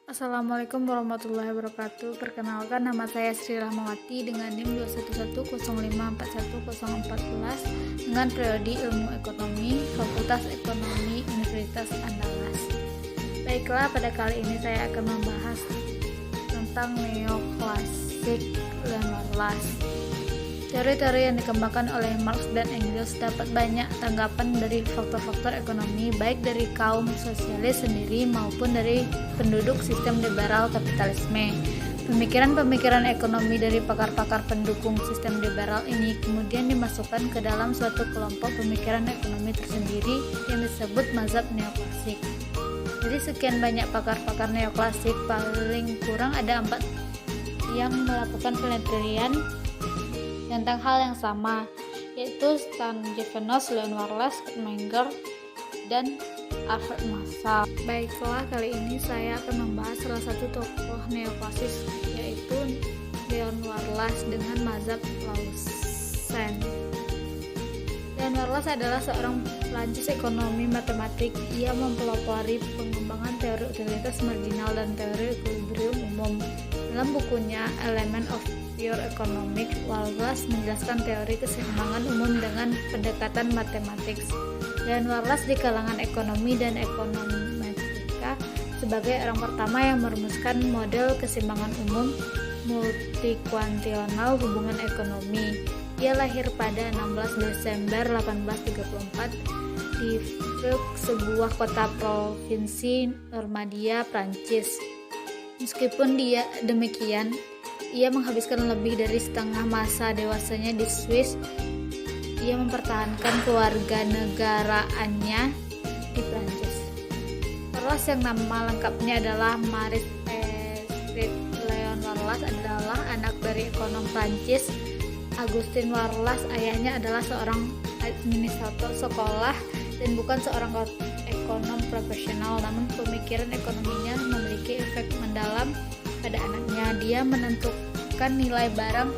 Assalamualaikum warahmatullahi wabarakatuh. Perkenalkan, nama saya Sri Rahmawati dengan NIM 21105410414 dengan prodi Ilmu Ekonomi, Fakultas Ekonomi Universitas Andalas. Baiklah, pada kali ini saya akan membahas tentang neoklasik dan Wallace. Teori-teori yang dikembangkan oleh Marx dan Engels dapat banyak tanggapan dari faktor-faktor ekonomi, baik dari kaum sosialis sendiri maupun dari penduduk sistem liberal kapitalisme. Pemikiran-pemikiran ekonomi dari pakar-pakar pendukung sistem liberal ini kemudian dimasukkan ke dalam suatu kelompok pemikiran ekonomi tersendiri yang disebut mazhab neoklasik. Jadi sekian banyak pakar-pakar neoklasik, paling kurang ada 4 yang melakukan penelitian tentang hal yang sama, yaitu Stan Jevons, Leon Wallace, Kurt Menger, dan Alfred Marshall. Baiklah, kali ini saya akan membahas salah satu tokoh neoklasik, yaitu Leon Wallace dengan mazhab Lausanne. Leon Wallace adalah seorang Prancis ekonomi matematik. Ia mempelopori pengembangan teori utilitas marginal dan teori equilibrium umum. Dalam bukunya Elements of Pure Economics, Wallace menjelaskan teori keseimbangan umum dengan pendekatan matematik. Dan Wallace di kalangan ekonomi dan ekonometrik sebagai orang pertama yang merumuskan model keseimbangan umum multikuantional hubungan ekonomi. Ia lahir pada 16 Desember 1834 di Fribourg, sebuah kota provinsi Normandia, Prancis. Meskipun demikian, ia menghabiskan lebih dari setengah masa dewasanya di Swiss. Ia mempertahankan kewarganegaraannya di Prancis. Wallace yang nama lengkapnya adalah Maurice Estrid Leon Wallace adalah anak dari ekonom Prancis Augustin Wallace. Ayahnya adalah seorang administrator sekolah dan bukan seorang ekonom profesional, namun pemikiran ekonominya memiliki efek mendalam pada anaknya. Dia menentukan nilai barang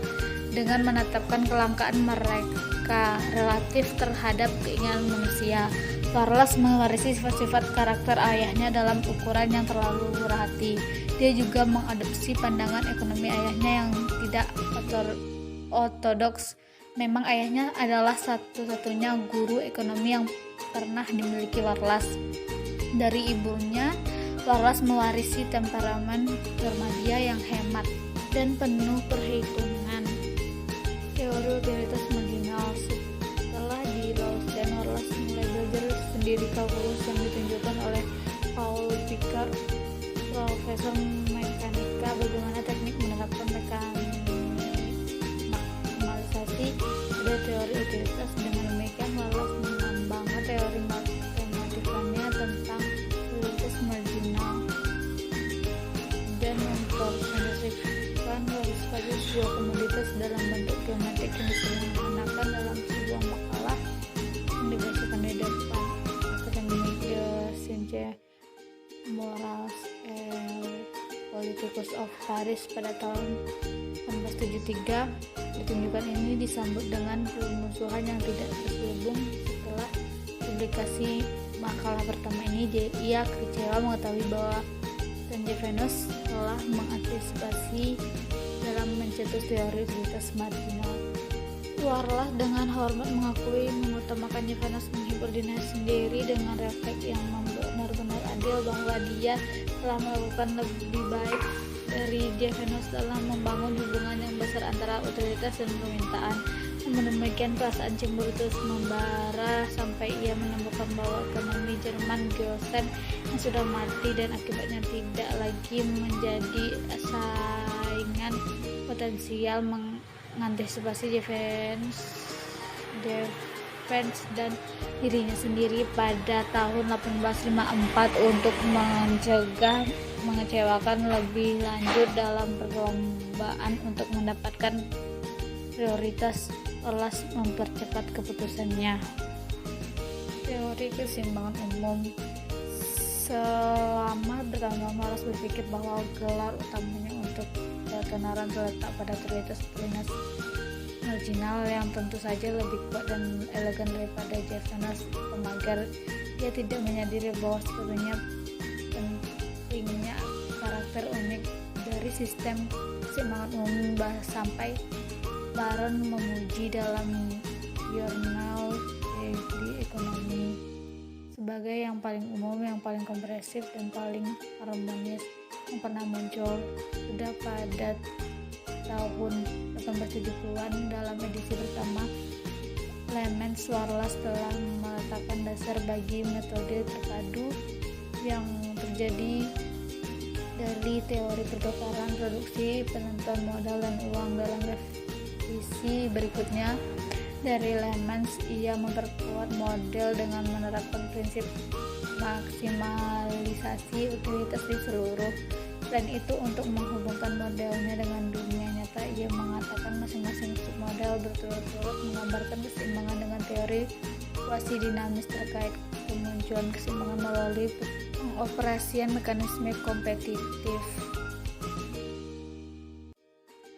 dengan menetapkan kelangkaan mereka relatif terhadap keinginan manusia. Wallace mewarisi sifat-sifat karakter ayahnya dalam ukuran yang terlalu murah hati. Dia juga mengadopsi pandangan ekonomi ayahnya yang tidak ortodoks. Memang ayahnya adalah satu-satunya guru ekonomi yang pernah dimiliki Wallace. Dari ibunya, Wallace mewarisi temperamen Normandia yang hemat dan penuh perhitungan. Teori utilitas marginal. Setelah di Lausanne, Wallace mulai belajar sendiri kalkulus yang ditunjukkan oleh Paul Picard, profesor mekanika, bagaimana teknik menerapkan maksimalisasi pada teori utilitas. Dengan demikian, Wallace mengembangkan teori matematikanya tentang utilitas marginal dan mempresentasikan sebagai sebuah komoditas dalam bentuk geometrik yang disederhanakan dalam sebuah makalah yang dibacakan di depan Akademik de Sciences Morales et Politiques of Paris pada tahun 1873. Pertunjukan ini disambut dengan permusuhan yang tidak terselubung. Setelah publikasi makalah pertama ini, ia kecewa mengetahui bahwa Jevons telah mengantisipasi dalam mencetus teori utilitas marginal. Wallace dengan hormat mengutamakan Jevons menghibur dirinya sendiri dengan refleks yang benar-benar adil bahwa dia telah melakukan lebih baik dari Jevons dalam membangun hubungan yang besar antara utilitas dan permintaan. Namun demikian, perasaan cemburu terus membara sampai ia menemukan bahwa ekonomi Jerman Gosen yang sudah mati dan akibatnya tidak lagi menjadi saingan potensial mengantisipasi Jevons dan dirinya sendiri pada tahun 1854 untuk mencegah mengecewakan lebih lanjut dalam perlombaan untuk mendapatkan prioritas. Wallace mempercepat keputusannya. Teori keseimbangan umum. Selama bertahun-tahun Wallace berpikir bahwa gelar utamanya untuk ketenaran terletak pada utilitas marginal yang tentu saja lebih kuat dan elegan daripada Jevons pemagar. Dia tidak menyadari bahwa sebetulnya pentingnya karakter sistem keseimbangan umum sampai Baron memuji dalam jurnal studi ekonomi sebagai yang paling umum, yang paling komprehensif, dan paling harmonis yang pernah muncul. Sudah pada tahun 1870-an dalam edisi pertama, Clemens Warlas telah meletakkan dasar bagi metode terpadu yang terjadi dari teori pertukaran, produksi, penentuan modal, dan uang. Dalam revisi berikutnya dari Clemens, ia memperkuat model dengan menerapkan prinsip maksimalisasi utilitas di seluruh. Selain itu, untuk menghubungkan modelnya dengan dunia nyata, ia mengatakan masing-masing submodel berturut-turut menggambarkan keseimbangan dengan teori kuasi dinamis terkait kemunculan keseimbangan melalui pengoperasian mekanisme kompetitif.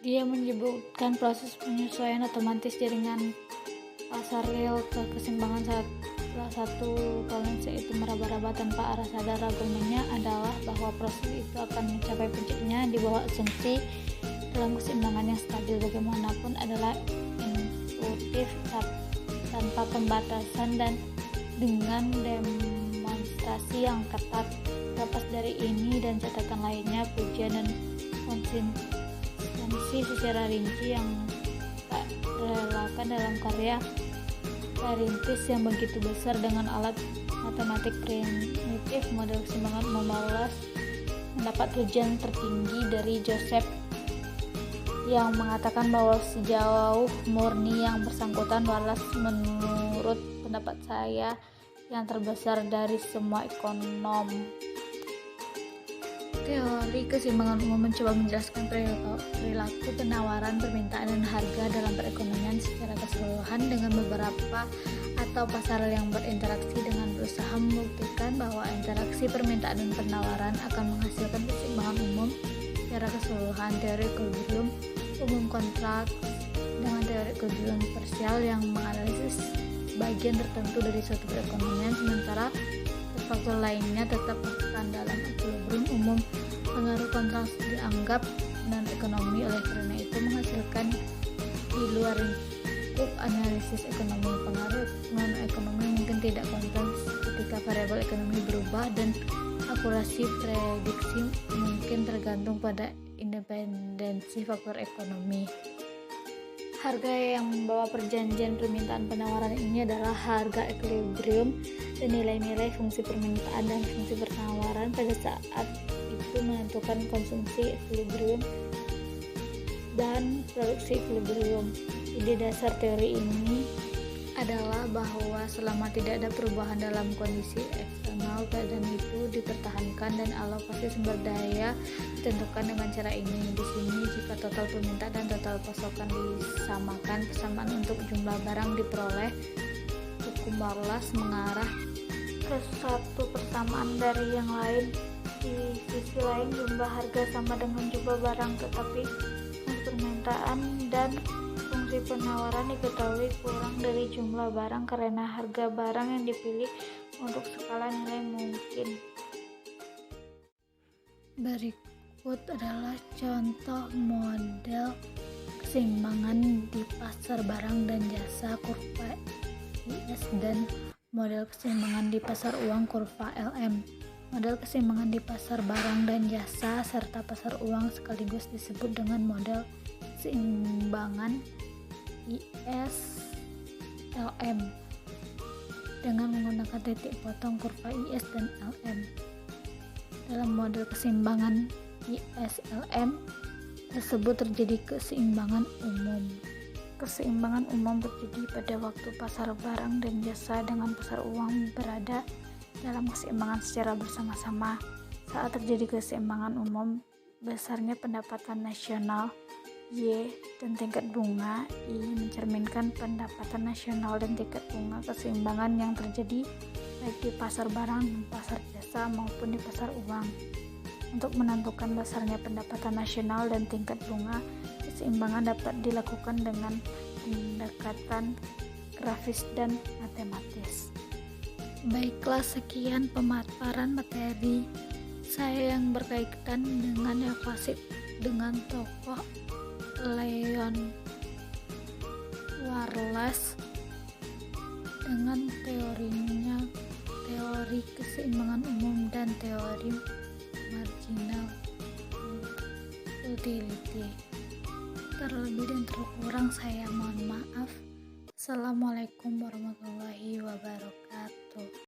Dia menyebutkan proses penyesuaian otomatis jaringan pasar real ke keseimbangan salah satu Collins, yaitu meraba-raba tanpa arah sadar. Argumennya adalah bahwa proses itu akan mencapai puncaknya di bawah asumsi dalam keseimbangan yang stabil bagaimanapun adalah intuitif tanpa pembatasan dan dengan demonstrasi yang ketat. Lepas dari ini dan catatan lainnya, pujian dan konsistensi secara rinci yang tak relakan dalam karya perintis yang begitu besar dengan alat matematik primitif, model keseimbangan Warlas mendapat pujian tertinggi dari Joseph yang mengatakan bahwa sejauh murni yang bersangkutan, Warlas menurut pendapat saya yang terbesar dari semua ekonom. Teori keseimbangan umum mencoba menjelaskan perilaku penawaran, permintaan, dan harga dalam perekonomian secara keseluruhan dengan beberapa atau pasar yang berinteraksi dengan berusaha membuktikan bahwa interaksi permintaan dan penawaran akan menghasilkan keseimbangan umum secara keseluruhan. Teori equilibrium umum kontrak dengan teori equilibrium parsial yang menganalisis bagian tertentu dari suatu perekonomian, sementara faktor lainnya tetap konstan. Dalam equilibrium umum, pengaruh kontras dianggap non-ekonomi, oleh karena itu menghasilkan di luar lingkup analisis ekonomi. Pengaruh non-ekonomi mungkin tidak konstan ketika variabel ekonomi berubah, dan akurasi prediksi mungkin tergantung pada independensi faktor ekonomi. Harga yang membawa perjanjian permintaan penawaran ini adalah harga equilibrium, dan nilai-nilai fungsi permintaan dan fungsi penawaran pada saat itu menentukan konsumsi equilibrium dan produksi equilibrium. Ide dasar teori ini adalah bahwa selama tidak ada perubahan dalam kondisi eksternal, keadaan itu dipertahankan dan alokasi sumber daya ditentukan dengan cara ini. Di sini, jika total permintaan dan total pasokan disamakan, persamaan untuk jumlah barang diperoleh. Hukum Warlas mengarah ke satu persamaan dari yang lain. Di sisi lain, jumlah harga sama dengan jumlah barang, tetapi fungsi permintaan dan fungsi penawaran diketahui kurang dari jumlah barang karena harga barang yang dipilih untuk skala nilai mungkin. Berikut adalah contoh model keseimbangan di pasar barang dan jasa kurva IS dan model keseimbangan di pasar uang kurva LM. Model keseimbangan di pasar barang dan jasa serta pasar uang sekaligus disebut dengan model keseimbangan IS-LM dengan menggunakan titik potong kurva IS dan LM. Dalam model keseimbangan IS-LM tersebut terjadi keseimbangan umum. Keseimbangan umum terjadi pada waktu pasar barang dan jasa dengan pasar uang berada dalam keseimbangan secara bersama-sama. Saat terjadi keseimbangan umum, besarnya pendapatan nasional Y dan tingkat bunga I mencerminkan pendapatan nasional dan tingkat bunga keseimbangan yang terjadi baik di pasar barang, pasar jasa maupun di pasar uang. Untuk menentukan besarnya pendapatan nasional dan tingkat bunga keseimbangan dapat dilakukan dengan pendekatan grafis dan matematis. Baiklah, sekian pemaparan materi saya yang berkaitan dengan evaluasi dengan tokoh Leon Wallace dengan teorinya, teori keseimbangan umum dan teori marginal utility. Terlebih dan terkurang saya mohon maaf. Assalamualaikum warahmatullahi wabarakatuh.